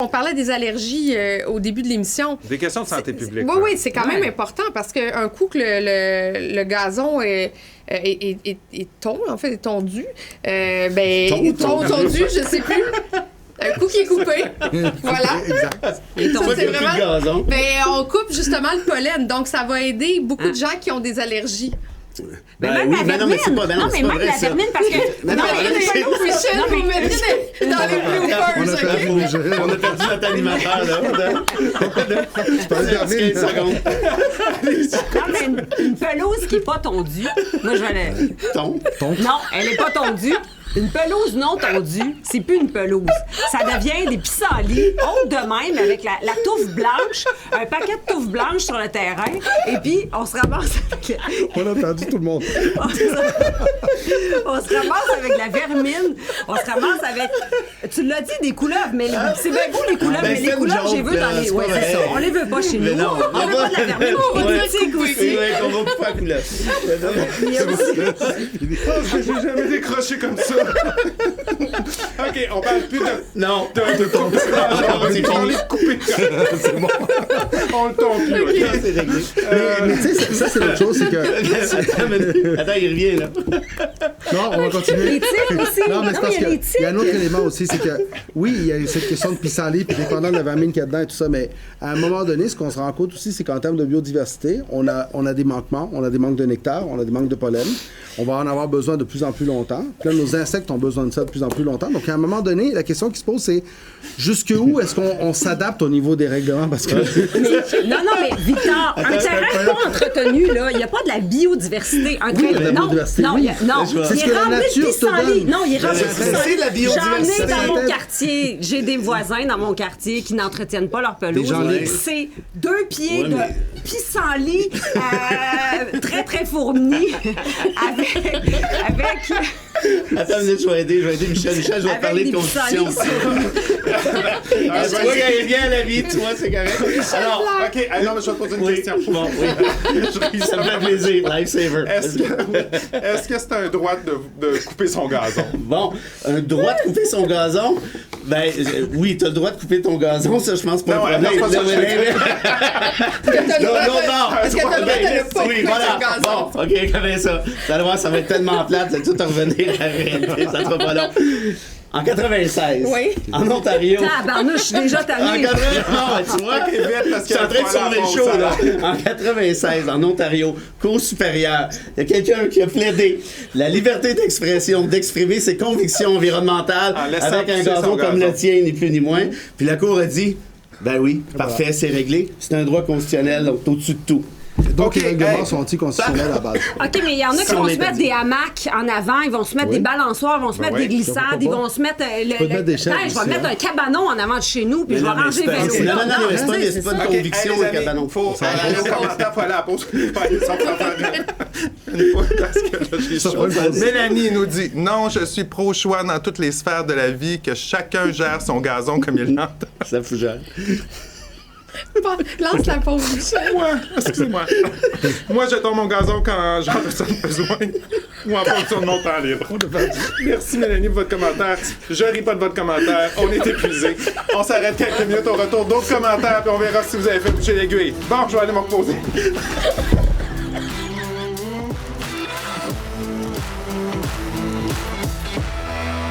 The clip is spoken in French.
parlait des allergies au début de l'émission. Des questions de santé publique. Oui, c'est quand même important parce qu'un coup que le gazon est tondu, tondu, je sais plus. Un coup qui est coupé. Voilà. Exact. Ça, c'est vraiment... gazon. on coupe justement le pollen, donc ça va aider beaucoup de gens qui ont des allergies. Mais même la vermine. Non, mais même la vermine, parce que... Michel, vous mettez dans les bloopers, OK? On a perdu notre animateur, là. C'est pas le dernier. 15 secondes. Non, mais une pelouse qui n'est pas tondue, moi, je vais la... Tombe. Non, elle n'est pas tondue. Une pelouse non tondue, c'est plus une pelouse. Ça devient des pissenlits, hautes de même, avec la touffe blanche, un paquet de touffe blanche sur le terrain, et puis on se ramasse avec... On a perdu tout le monde. On se ramasse avec la vermine, on se ramasse avec... Tu l'as dit, des couleuvres, mais c'est bien beau les couleuvres, mais les couleuvres, j'ai vu dans les... Ouais, c'est ça. On les veut pas chez nous. Non, on veut pas de la vermine, on veut du tic aussi. C'est vrai qu'on va couper la couleur. J'ai jamais décroché comme ça. OK, on parle plus de... Non. De ton c'est fini. C'est bon. On le tombe plus. OK. C'est réglé. Mais tu sais, ça, c'est l'autre chose, c'est que... Attends, il revient, là. Non, on va continuer. Les tirs aussi. Non, mais c'est Non, parce il y a les qu'il y a un tirs. autre élément aussi, c'est que, oui, il y a cette question de pissenlit, puis dépendant de la vermine qu'il y a dedans et tout ça, mais à un moment donné, ce qu'on se rend compte aussi, c'est qu'en termes de biodiversité, on a des manquements, on a des manques de nectar, on a des manques de pollen, on va en avoir besoin de plus en plus longtemps. Puis là, nos insectes ont besoin de ça de plus en plus longtemps. Donc, à un moment donné, la question qui se pose, c'est jusqu'où est-ce qu'on s'adapte au niveau des règlements? Parce que... Non, mais Victor, un terrain pas entretenu, là, il n'y a pas de la biodiversité. Un Oui, il y a de la non, biodiversité, non, oui. non, C'est ce il que est la rempli de nature te pissenlits. donne. Non, il est rempli de C'est pissenlits. la biodiversité. J'en ai dans mon quartier. J'ai des voisins dans mon quartier qui n'entretiennent pas leur pelouse. Des gens libres. C'est 2 pieds Ouais, de mais- pissenlits très, très fournis avec Attends, je vais aider Michel. Michel, je vais te parler de des constitution. pissenlits Ah, tu vois qu'il vient à la vie, tu vois, c'est correct. Alors, OK, alors, je vais te poser une oui, question. bon, oui. Ça me fait plaisir, lifesaver. Est-ce que c'est un droit de couper son gazon? Bon, un droit de couper son gazon? Ben, oui, t'as le droit de couper ton gazon, ça, je pense pas Non, un problème. non, c'est pas ça que je veux dire. Est-ce que t'as le droit de ne pas Oui, couper voilà. son gazon? Bon, OK, comment ça? Tu vas voir, ça va être tellement plate, c'est tout à revenir à la réalité, ça sera pas long. En 96, Oui. en Ontario... Tabarnouche, je suis déjà En tannée. 80... Non, tu vois, Vite, parce je suis en train de qu'elle a sauver le pas show, la là. bon En 96, en Ontario, Cour supérieure, il y a quelqu'un qui a plaidé la liberté d'expression, d'exprimer ses convictions environnementales En laissant avec un pousser gazon son comme gazon. le tien, ni plus ni moins. Puis la Cour a dit, ben oui, parfait, c'est réglé. C'est un droit constitutionnel, donc au-dessus de tout. Donc, OK, les règlements hey. sont anticonstitutionnels à la base. OK, mais il y en a qui Ça, vont on se est mettre dit. des hamacs en avant, ils vont se mettre Oui. des balançoires, ils vont se mettre oui, des glissades, pourquoi ils pas. vont se mettre... peux te mettre des chaises je vais aussi, mettre hein. un cabanon en avant de chez nous, puis je vais ranger le vélo. Non, mais c'est pas tu sais, c'est pas ça. une OK, conviction, hey, les le amis, cabanon. faut aller au commentaire, faut aller à la pause. Faut aller sans Une fois, parce que là, j'ai Ça chaud. va, vas-y. Mélanie nous dit « Non, je suis pro-choix dans toutes les sphères de la vie, que chacun gère son gazon comme il l'entend. Ça fougère. Lance la pause, Michel. » Moi, excusez-moi. Moi, je tombe mon gazon quand j'en ressens besoin ou en fonction de mon temps libre. Merci, Mélanie, pour votre commentaire. Je ris pas de votre commentaire. On est épuisés. On s'arrête quelques minutes au retour d'autres commentaires, puis on verra si vous avez fait bouger l'aiguille. Bon, je vais aller me reposer.